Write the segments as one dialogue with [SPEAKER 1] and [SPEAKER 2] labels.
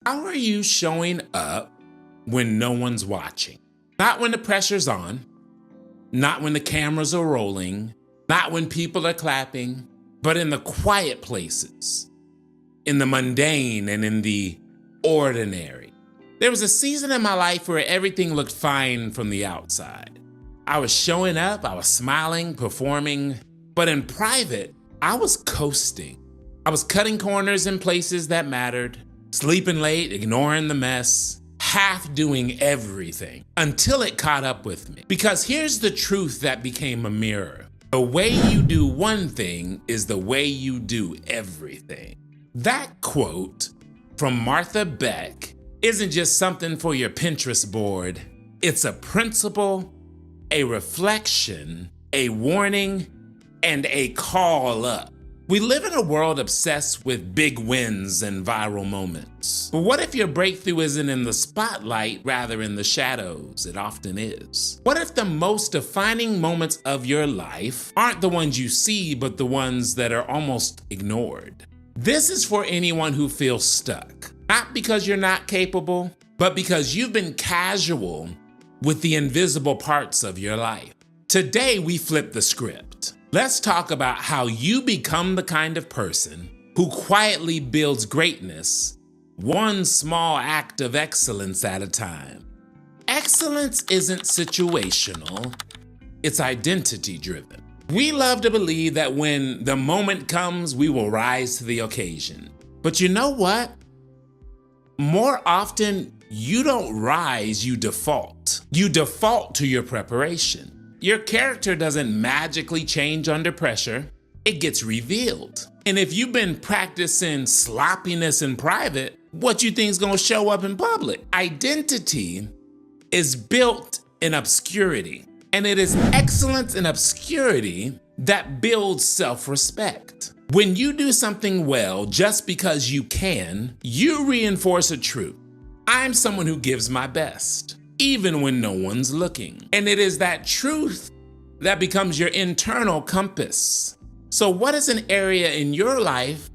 [SPEAKER 1] How are you showing up when no one's watching? Not when the pressure's on, not when the cameras are rolling, not when people are clapping, but in the quiet places, in the mundane and in the ordinary. There was a season in my life where everything looked fine from the outside. I was showing up, I was smiling, performing, but in private, I was coasting. I was cutting corners in places that mattered, sleeping late, ignoring the mess, half doing everything until it caught up with me. Because here's the truth that became a mirror. The way you do one thing is the way you do everything. That quote from Martha Beck isn't just something for your Pinterest board. It's a principle, a reflection, a warning, and a call up. We live in a world obsessed with big wins and viral moments. But what if your breakthrough isn't in the spotlight, rather in the shadows? It often is. What if the most defining moments of your life aren't the ones you see, but the ones that are almost ignored? This is for anyone who feels stuck. Not because you're not capable, but because you've been casual with the invisible parts of your life. Today, we flip the script. Let's talk about how you become the kind of person who quietly builds greatness, one small act of excellence at a time. Excellence isn't situational, it's identity driven. We love to believe that when the moment comes, we will rise to the occasion. But you know what? More often, you don't rise, you default. You default to your preparation. Your character doesn't magically change under pressure, it gets revealed. And if you've been practicing sloppiness in private, what you think is gonna show up in public? Identity is built in obscurity, and it is excellence in obscurity that builds self-respect. When you do something well just because you can, you reinforce a truth. I'm someone who gives my best, even when no one's looking. And it is that truth that becomes your internal compass. So what is an area in your life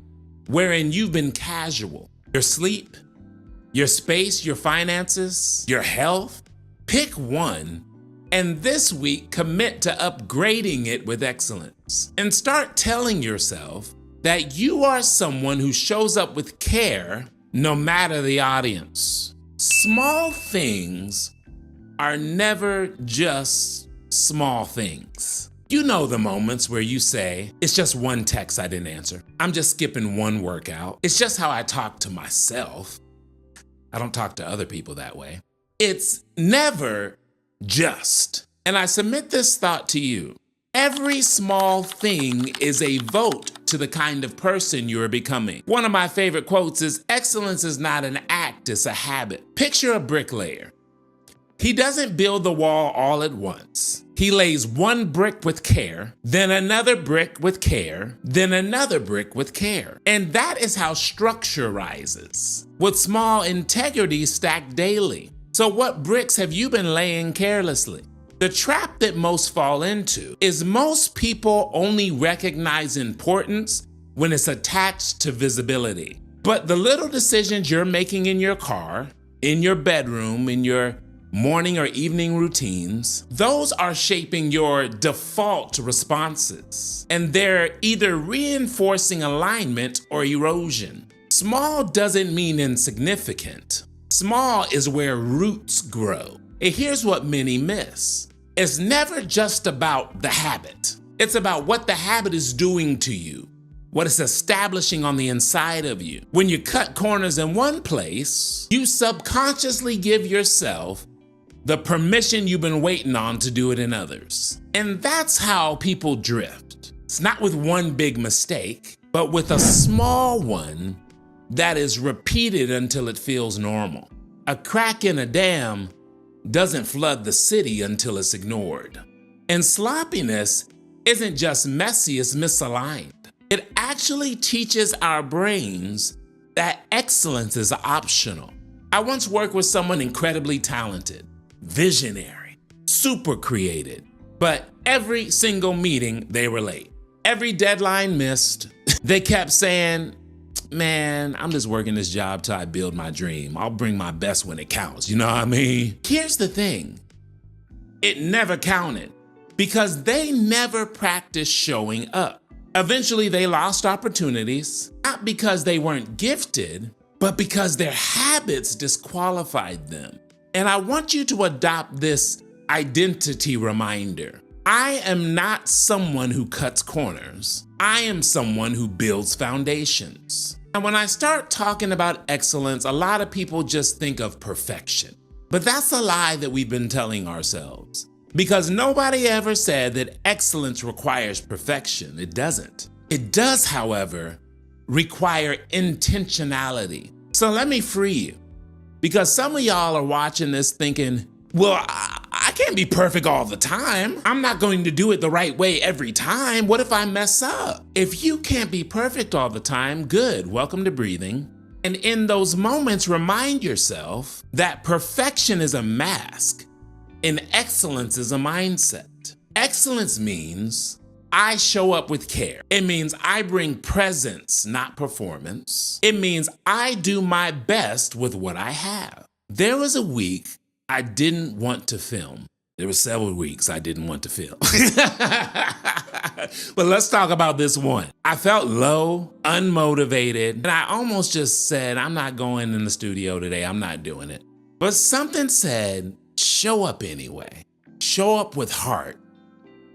[SPEAKER 1] wherein you've been casual? Your sleep, your space, your finances, your health? Pick one, and this week commit to upgrading it with excellence. And start telling yourself that you are someone who shows up with care no matter the audience. Small things are never just small things. You know the moments where you say, it's just one text I didn't answer. I'm just skipping one workout. It's just how I talk to myself. I don't talk to other people that way. It's never just. And I submit this thought to you. Every small thing is a vote to the kind of person you are becoming. One of my favorite quotes is, excellence is not an act, it's a habit. Picture a bricklayer. He doesn't build the wall all at once. He lays one brick with care, then another brick with care, then another brick with care. And that is how structure rises, with small integrity stacked daily. So what bricks have you been laying carelessly? The trap that most fall into is most people only recognize importance when it's attached to visibility. But the little decisions you're making in your car, in your bedroom, in your morning or evening routines, those are shaping your default responses. And they're either reinforcing alignment or erosion. Small doesn't mean insignificant. Small is where roots grow. And here's what many miss. It's never just about the habit. It's about what the habit is doing to you, what it's establishing on the inside of you. When you cut corners in one place, you subconsciously give yourself the permission you've been waiting on to do it in others. And that's how people drift. It's not with one big mistake, but with a small one that is repeated until it feels normal. A crack in a dam doesn't flood the city until it's ignored. And sloppiness isn't just messy, it's misaligned. It actually teaches our brains that excellence is optional. I once worked with someone incredibly talented, visionary, super creative, but every single meeting they were late. Every deadline missed. They kept saying, man, I'm just working this job till I build my dream. I'll bring my best when it counts. You know what I mean? Here's the thing. It never counted because they never practiced showing up. Eventually, they lost opportunities, not because they weren't gifted, but because their habits disqualified them. And I want you to adopt this identity reminder. I am not someone who cuts corners. I am someone who builds foundations. And when I start talking about excellence, a lot of people just think of perfection. But that's a lie that we've been telling ourselves. Because nobody ever said that excellence requires perfection. It doesn't. It does, however, require intentionality. So let me free you. Because some of y'all are watching this thinking, well, I can't be perfect all the time. I'm not going to do it the right way every time. What if I mess up? If you can't be perfect all the time, good. Welcome to breathing. And in those moments, remind yourself that perfection is a mask and excellence is a mindset. Excellence means I show up with care. It means I bring presence, not performance. It means I do my best with what I have. There was a week I didn't want to film. There were several weeks I didn't want to film. But let's talk about this one. I felt low, unmotivated, and I almost just said, I'm not going in the studio today. I'm not doing it. But something said, show up anyway. Show up with heart,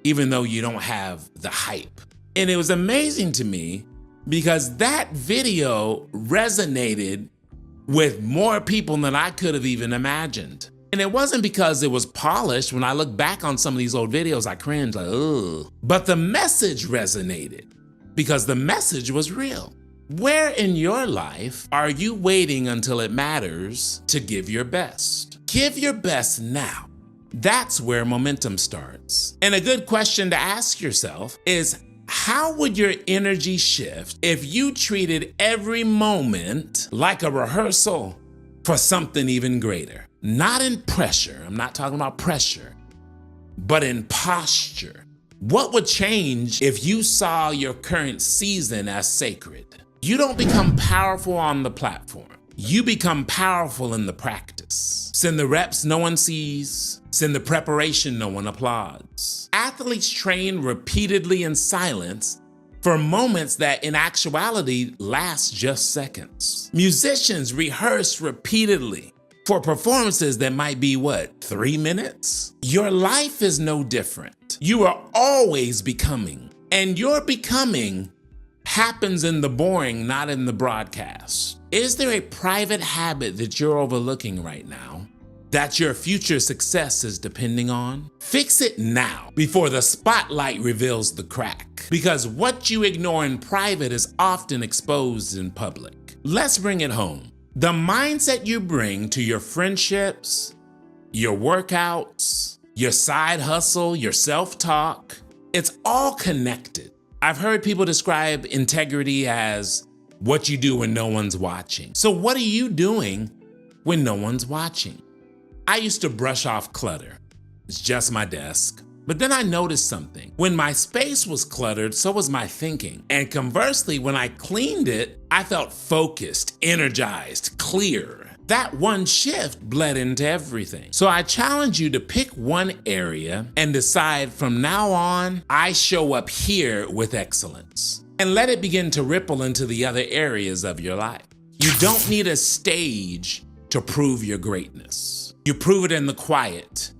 [SPEAKER 1] even though you don't have the hype. And it was amazing to me because that video resonated with more people than I could have even imagined. And it wasn't because it was polished. When I look back on some of these old videos, I cringe like, ugh. But the message resonated because the message was real. Where in your life are you waiting until it matters to give your best? Give your best now. That's where momentum starts. And a good question to ask yourself is, how would your energy shift if you treated every moment like a rehearsal for something even greater? Not in pressure, I'm not talking about pressure, but in posture. What would change if you saw your current season as sacred? You don't become powerful on the platform. You become powerful in the practice. Send the reps no one sees. Send the preparation no one applauds. Athletes train repeatedly in silence for moments that in actuality last just seconds. Musicians rehearse repeatedly for performances that might be 3 minutes? Your life is no different. You are always becoming, and your becoming happens in the boring, not in the broadcast. Is there a private habit that you're overlooking right now that your future success is depending on? Fix it now before the spotlight reveals the crack, because what you ignore in private is often exposed in public. Let's bring it home. The mindset you bring to your friendships, your workouts, your side hustle, your self-talk, it's all connected. I've heard people describe integrity as what you do when no one's watching. So what are you doing when no one's watching? I used to brush off clutter. It's just my desk. But then I noticed something. When my space was cluttered, so was my thinking. And conversely, when I cleaned it, I felt focused, energized, clear. That one shift bled into everything. So I challenge you to pick one area and decide from now on, I show up here with excellence. And let it begin to ripple into the other areas of your life. You don't need a stage to prove your greatness. You prove it in the quiet.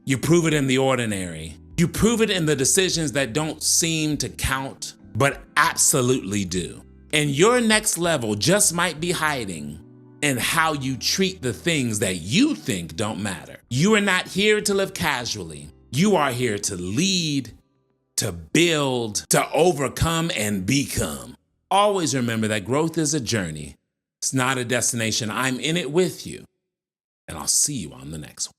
[SPEAKER 1] You prove it in the ordinary. You prove it in the decisions that don't seem to count, but absolutely do. And your next level just might be hiding in how you treat the things that you think don't matter. You are not here to live casually. You are here to lead, to build, to overcome and become. Always remember that growth is a journey. It's not a destination. I'm in it with you. And I'll see you on the next one.